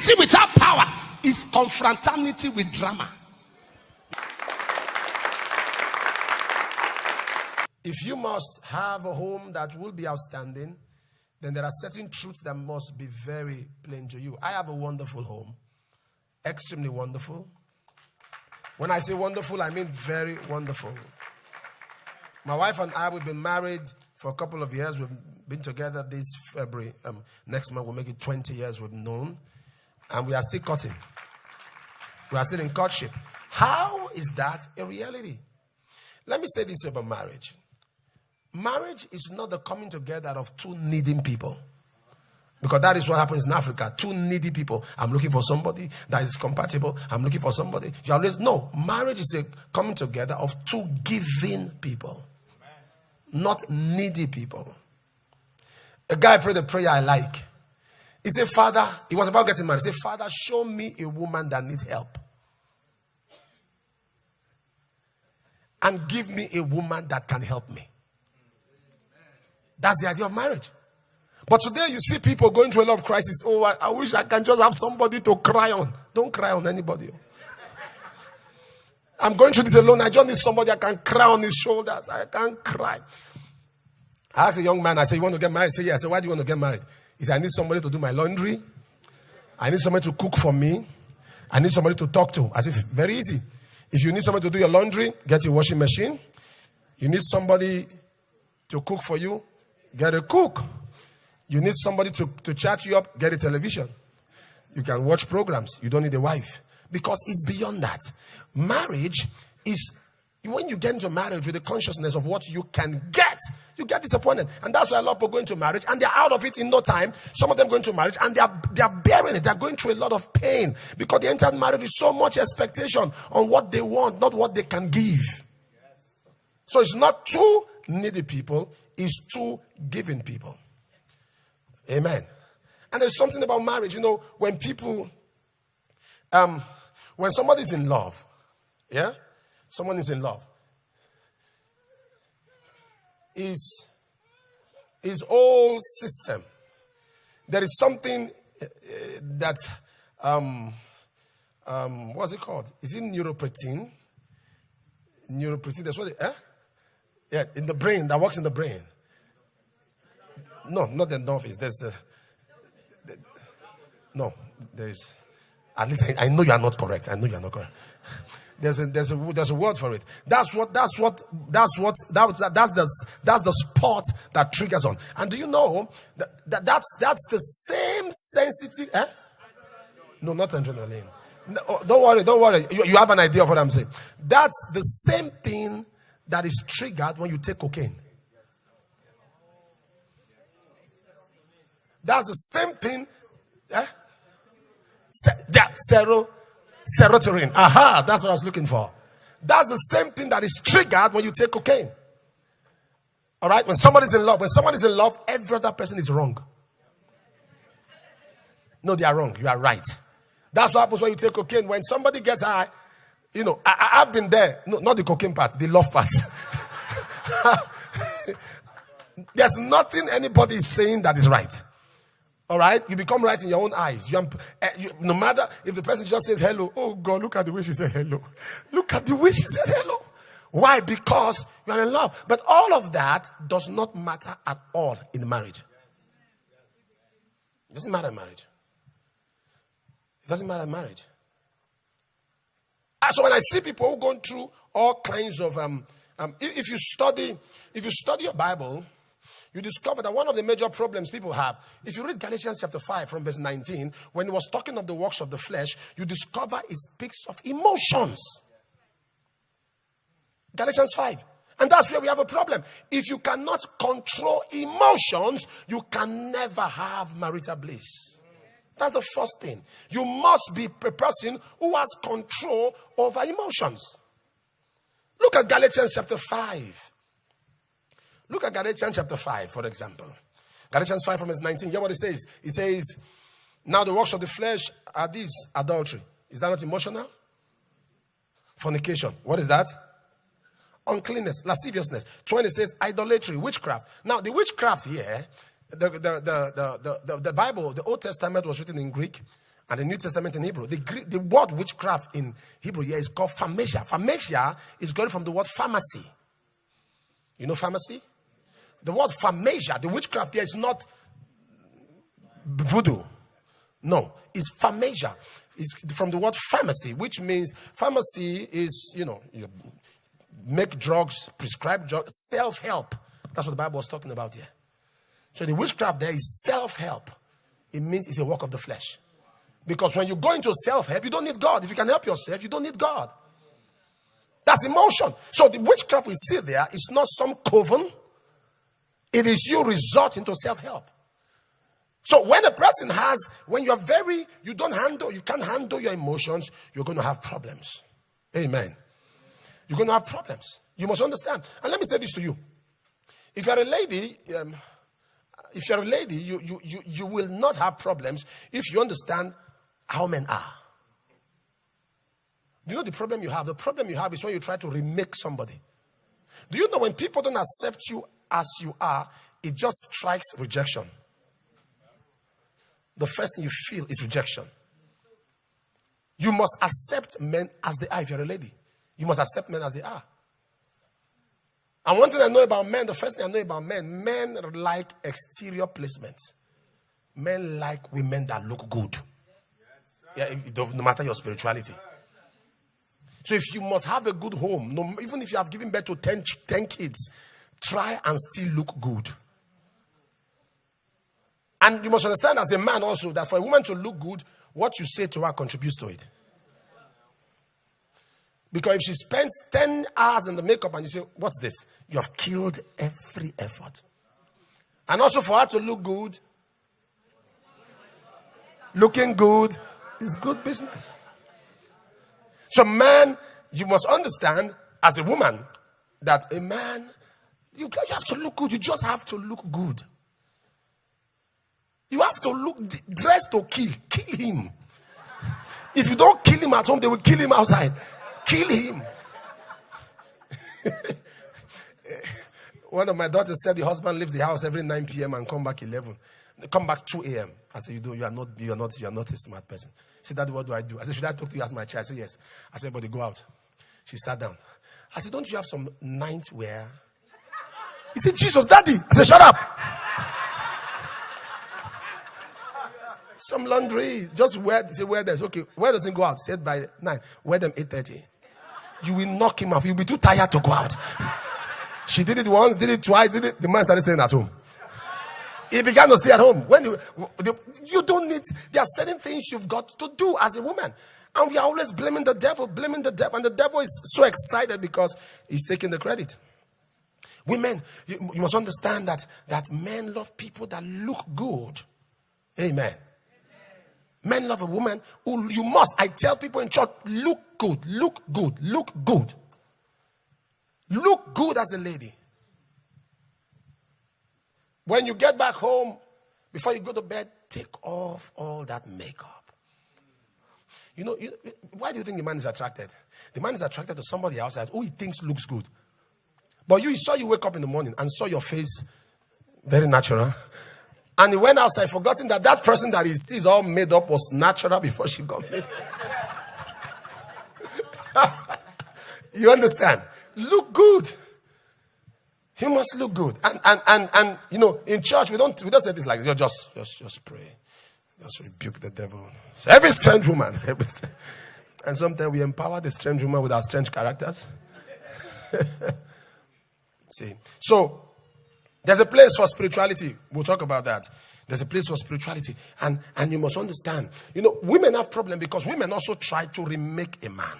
Christianity without power is confraternity with drama. If you must have a home that will be outstanding, then there are certain truths that must be very plain to you. I have a wonderful home, extremely wonderful. When I say wonderful, I mean very wonderful. My wife and I, we've been married for a couple of years. We've been together this February. Next month, we'll make it 20 years we've known. And we are still courting. We are still in courtship. How is that a reality? Let me say this about marriage. Marriage is not the coming together of two needing people. Because that is what happens in Africa. Two needy people. I'm looking for somebody that is compatible. I'm looking for somebody. You always know. Marriage is a coming together of two giving people. Not needy people. A guy prayed a prayer I like. He said, Father, he was about getting married. He said, Father, show me a woman that needs help. And give me a woman that can help me. That's the idea of marriage. But today you see people going through a lot of crisis. Oh, I wish I can just have somebody to cry on. Don't cry on anybody. I'm going through this alone. I just need somebody I can cry on his shoulders. I can't cry. I asked a young man, I said, you want to get married? He said, yeah. I said, why do you want to get married? He said, I need somebody to do my laundry. I need somebody to cook for me. I need somebody to talk to. I said, very easy. If you need somebody to do your laundry, get your washing machine. You need somebody to cook for you, get a cook. You need somebody to chat you up, get a television. You can watch programs. You don't need a wife. Because it's beyond that. Marriage is, when you get into marriage with the consciousness of what you can get, you get disappointed. And that's why a lot of people go into marriage and they're out of it in no time. Some of them go into marriage and they are bearing it. They're going through a lot of pain because they entered marriage with so much expectation on what they want, not what they can give. So it's not two needy people, it's two giving people. Amen. And there's something about marriage, you know, when people, when somebody's in love, yeah, someone is in love, his whole system, there is something that, what's it called? Is it neuroprotein? Neuroprotein, that's what it, yeah, in the brain, that works in the brain. No, not the novice. There's no, there's, at least I know you are not correct. I know you are not correct. There's a word for it. That's the spot that triggers on. And do you know that's the same sensitive, No, not adrenaline. No, don't worry. You have an idea of what I'm saying. That's the same thing that is triggered when you take cocaine. That's the same thing. Serotonin. Aha, that's what I was looking for. That's the same thing that is triggered when you take cocaine. All right? When somebody's in love, every other person is wrong. No, they are wrong. You are right. That's what happens when you take cocaine. When somebody gets high, you know, I've been there. No, not the cocaine part, the love part. There's nothing anybody is saying that is right. All right? You become right in your own eyes. No matter if the person just says hello. Oh, God, look at the way she said hello. Look at the way she said hello. Why? Because you are in love. But all of that does not matter at all in marriage. It doesn't matter in marriage. It doesn't matter in marriage. So when I see people who go through all kinds of, if you study your Bible, you discover that one of the major problems people have, if you read Galatians chapter 5 from verse 19, when it was talking of the works of the flesh, you discover it speaks of emotions. Galatians 5. And that's where we have a problem. If you cannot control emotions, you can never have marital bliss. That's the first thing. You must be a person who has control over emotions. Look at Galatians chapter 5. Look at Galatians chapter 5, for example. Galatians 5 from verse 19. Hear what it says. It says, now the works of the flesh are these: adultery. Is that not emotional? Fornication. What is that? Uncleanness, lasciviousness. 20 says idolatry, witchcraft. Now the witchcraft here, the Bible, the Old Testament was written in Greek, And the New Testament in Hebrew. The word witchcraft in Hebrew here is called pharmacia. Pharmacia is going from the word pharmacy. You know pharmacy? The word pharmacia, the witchcraft here is not voodoo. No, it's pharmacia. It's from the word pharmacy, which means pharmacy is, you make drugs, prescribe drugs, self-help. That's what the Bible was talking about here. So the witchcraft there is self-help. It means it's a work of the flesh. Because when you go into self-help, you don't need God. If you can help yourself, you don't need God. That's emotion. So the witchcraft we see there is not some coven. It is you resorting to self-help. So when a person when you can't handle your emotions, you're going to have problems. Amen. You're going to have problems. You must understand. And let me say this to you. If you're a lady, you will not have problems if you understand how men are. Do you know the problem you have? The problem you have is when you try to remake somebody. Do you know when people don't accept you as you are, it just strikes rejection. The first thing you feel is rejection. You must accept men as they are if you're a lady. You must accept men as they are. And one thing I know about men, the first thing I know about men like exterior placements. Men like women that look good. Yeah, no matter your spirituality. So if you must have a good home, even if you have given birth to 10 kids, try and still look good. And you must understand as a man also that for a woman to look good, what you say to her contributes to it. Because if she spends 10 hours in the makeup and you say, what's this? You have killed every effort. And also for her to look good, looking good is good business. So man, you must understand as a woman that a man, you have to look good. You just have to look good. You have to look dressed to kill. Kill him. If you don't kill him at home, they will kill him outside. Kill him. One of my daughters said the husband leaves the house every 9 p.m. and come back 11. Come back 2 a.m. I said, you are not a smart person. She said, Daddy, what do I do? I said, should I talk to you as my child? I said, yes. I said, buddy, go out. She sat down. I said, don't you have some night wear? He said, Jesus, Daddy. I said, shut up. Some laundry, just wear. Say wear this. Okay, where doesn't go out? Said by 9. Wear them 8:30. You will knock him off. You'll be too tired to go out. She did it once, did it twice, did it. The man started staying at home. He began to stay at home. You don't need. There are certain things you've got to do as a woman, and we are always blaming the devil, and the devil is so excited because he's taking the credit. Women, you must understand that men love people that look good. Amen. Men love a woman who you must. I tell people in church, look good, look good, look good. Look good as a lady. When you get back home, before you go to bed, take off all that makeup. Why do you think the man is attracted? The man is attracted to somebody outside who he thinks looks good. But you wake up in the morning and saw your face very natural. And he went outside, forgetting that person that he sees all made up was natural before she got made. You understand? Look good. He must look good. And in church we don't say this like this. Just pray. Just rebuke the devil. So every strange woman. And sometimes we empower the strange woman with our strange characters. See. So there's a place for spirituality. We'll talk about that. There's a place for spirituality. And you must understand. Women have problem because women also try to remake a man.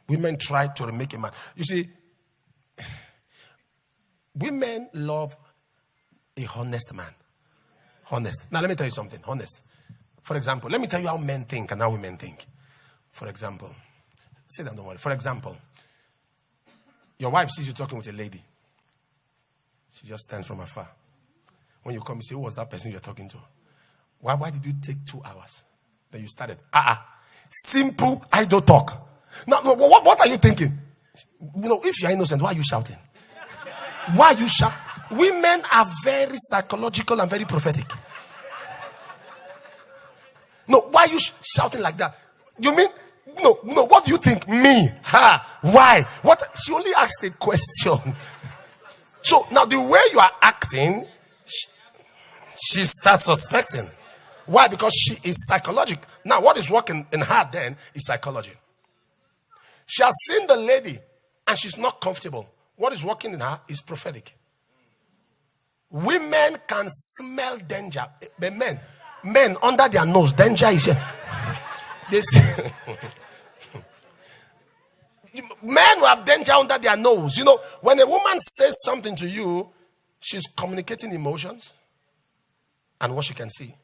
Women try to remake a man. You see, women love a honest man. Honest. Now let me tell you something. Honest. For example, let me tell you how men think and how women think. For example, sit down, don't worry. For example, your wife sees you talking with a lady. She just stands from afar. When you come, you say, who was that person you're talking to? Why did you take 2 hours? Then you started. Simple idle talk. Now, what are you thinking? If you're innocent, why are you shouting? Why are you shouting? Women are very psychological and very prophetic. No, why are you shouting like that? You mean, no, what do you think? Me? Her? Why? What? She only asked a question. So now the way you are acting, she starts suspecting. Why? Because she is psychological. Now what is working in her then is psychology. She has seen the lady and she's not comfortable. What is working in her is prophetic. Women can smell danger. But men under their nose, danger is here. They say, men who have danger under their nose. You know, when a woman says something to you, she's communicating emotions and what she can see.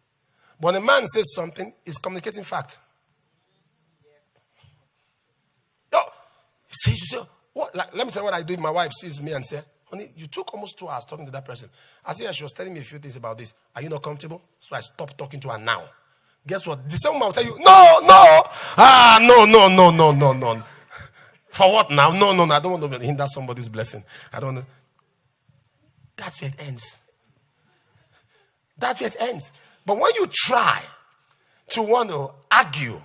But when a man says something, he's communicating fact. No, she say, what? Like, let me tell you what I do if my wife sees me and say, honey, you took almost 2 hours talking to that person. I see her, she was telling me a few things about this. Are you not comfortable? So I stopped talking to her now. Guess what? The same woman will tell you, no. No. For what now? No. I don't want to hinder somebody's blessing. I don't know. That's where it ends. That's where it ends. But when you try to want to argue,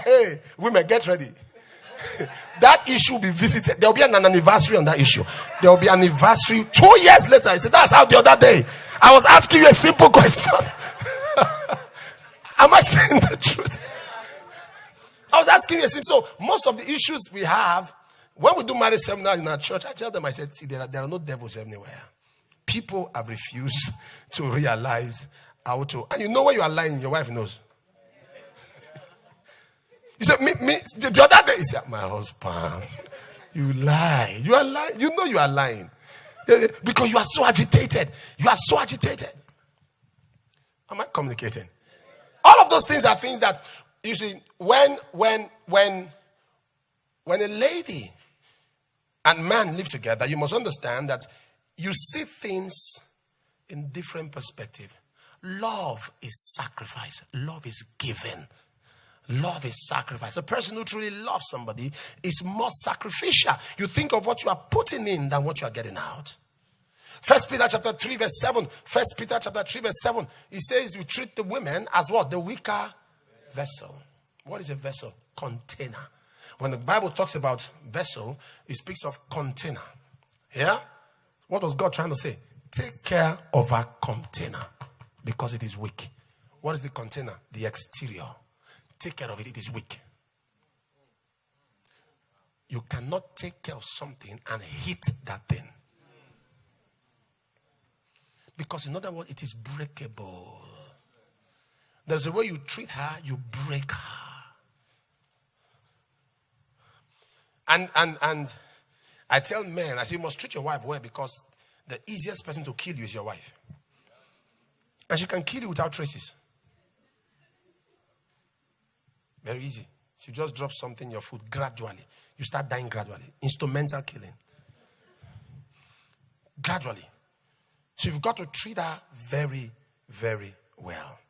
hey, women, get ready. That issue will be visited. There will be an anniversary on that issue. There will be an anniversary 2 years later. I said, that's how the other day I was asking you a simple question. Am I saying the truth? I was asking you a simple. So most of the issues we have, when we do marriage seminars in our church, I tell them, I said, see, there are no devils anywhere. People have refused to realize how to. And you know when you are lying, your wife knows. He said, me, the other day, he said, my husband, you lie. You are lying. You know you are lying. Because you are so agitated. You are so agitated. Am I communicating? All of those things are things that, you see, when a lady and man live together, you must understand that you see things in different perspective. Love is sacrifice. Love is giving. Love is sacrifice. A person who truly loves somebody is more sacrificial. You think of what you are putting in than what you are getting out. 1 Peter chapter 3 verse 7. 1 Peter chapter 3 verse 7. He says you treat the women as what? The weaker vessel. What is a vessel? Container. When the Bible talks about vessel, it speaks of container. Yeah? What was God trying to say? Take care of a container because it is weak. What is the container? The exterior. Take care of it. It is weak. You cannot take care of something and hit that thing. Because in other words, it is breakable. There's a way you treat her, you break her. And I tell men, I say, you must treat your wife well because the easiest person to kill you is your wife. And she can kill you without traces. Very easy. She just drops something in your food gradually. You start dying gradually. Instrumental killing. Gradually. So you've got to treat her very, very well.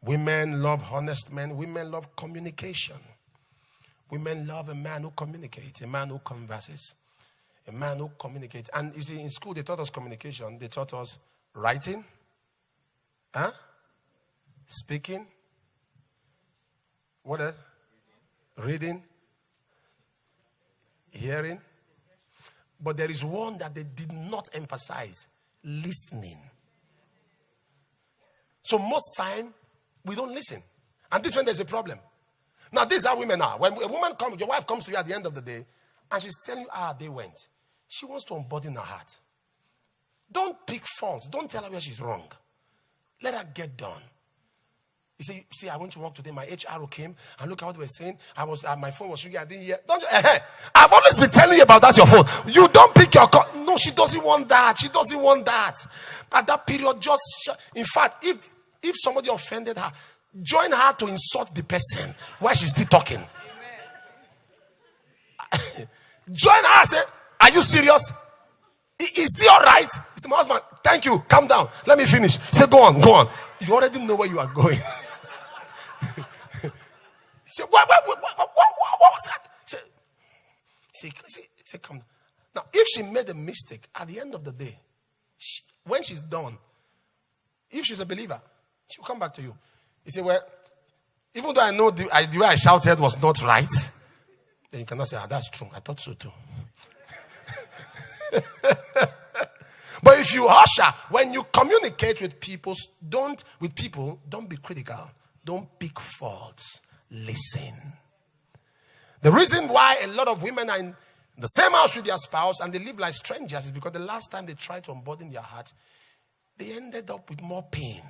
Women love honest men. Women love communication. Women love a man who communicates, a man who converses, a man who communicates. And you see, in school, they taught us communication. They taught us writing, speaking, what else? Reading, hearing. But there is one that they did not emphasize. Listening. So most time we don't listen, and this when there's a problem. Now this is how women are. When a woman comes, your wife comes to you at the end of the day, and she's telling you how they went. She wants to unburden her heart. Don't pick faults. Don't tell her where she's wrong. Let her get done. You say, see, I went to work today. My HR came and look at what they were saying. I was my phone was ringing. I didn't hear. Don't you? I've always been telling you about that. Your phone. You don't pick your call. No, she doesn't want that. She doesn't want that. At that period, in fact, if somebody offended her, join her to insult the person while she's still talking. Join her. Say, are you serious? Is he all right? He said, my husband, thank you. Calm down. Let me finish. Say, go on. You already know where you are going. He said, what was that? He said, come down. Now, if she made a mistake at the end of the day, when she's done, if she's a believer, she'll come back to you. He said, well, Even though I know the way I shouted was not right, then you cannot say, that's true. I thought so too. But if you usher, when you communicate with people, don't be critical. Don't pick faults. Listen. The reason why a lot of women are in the same house with their spouse and they live like strangers is because the last time they tried to unburden their heart, they ended up with more pain.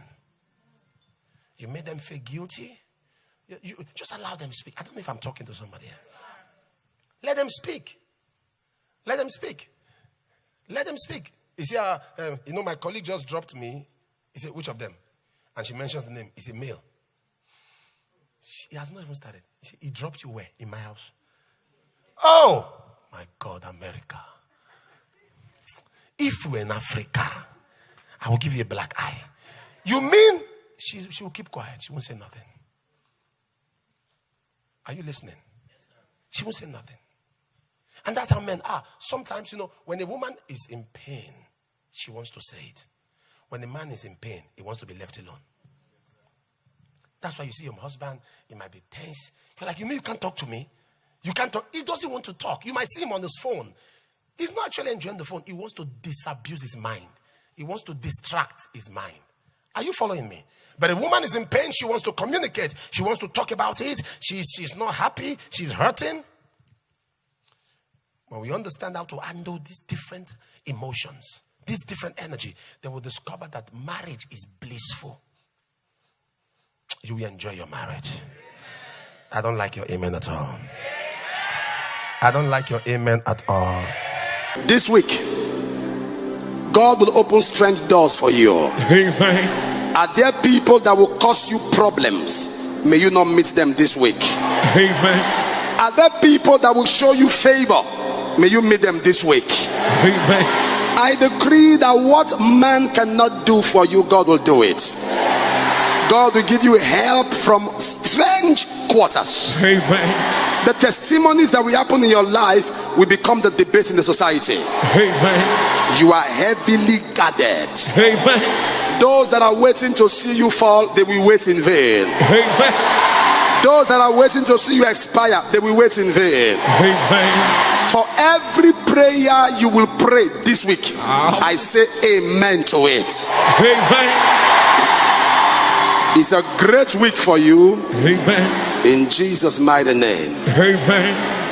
You made them feel guilty. You just allow them to speak. I don't know if I'm talking to somebody else. Let them speak. Let them speak. Let them speak. You see, my colleague just dropped me. He said, which of them? And she mentions the name. It's a male. He has not even started. He said, he dropped you where? In my house. Oh, my God, America. If we're in Africa, I will give you a black eye. You mean she will keep quiet? She won't say nothing. Are you listening? She won't say nothing. And that's how men are. Sometimes, when a woman is in pain, she wants to say it. When a man is in pain, he wants to be left alone. That's why you see your husband, he might be tense. You're like, you mean you can't talk to me? You can't talk. He doesn't want to talk. You might see him on his phone. He's not actually enjoying the phone. He wants to disabuse his mind. He wants to distract his mind. Are you following me? But a woman is in pain. She wants to communicate. She wants to talk about it. She's not happy. She's hurting. When we understand how to handle these different emotions, this different energy, they will discover that marriage is blissful. You will enjoy your marriage. I don't like your amen at all. I don't like your amen at all. This week, God will open strange doors for you. Amen. Are there people that will cause you problems? May you not meet them this week. Amen. Are there people that will show you favor? May you meet them this week. Amen. I decree that what man cannot do for you, God will do it. God will give you help from strange quarters. Amen. The testimonies that will happen in your life will become the debate in the society. Amen. You are heavily guarded. Amen. Those that are waiting to see you fall, they will wait in vain. Amen. Those that are waiting to see you expire, they will wait in vain. Amen. For every prayer you will pray this week, I say amen to it. Amen. It's a great week for you. Amen. In Jesus' mighty name. Amen.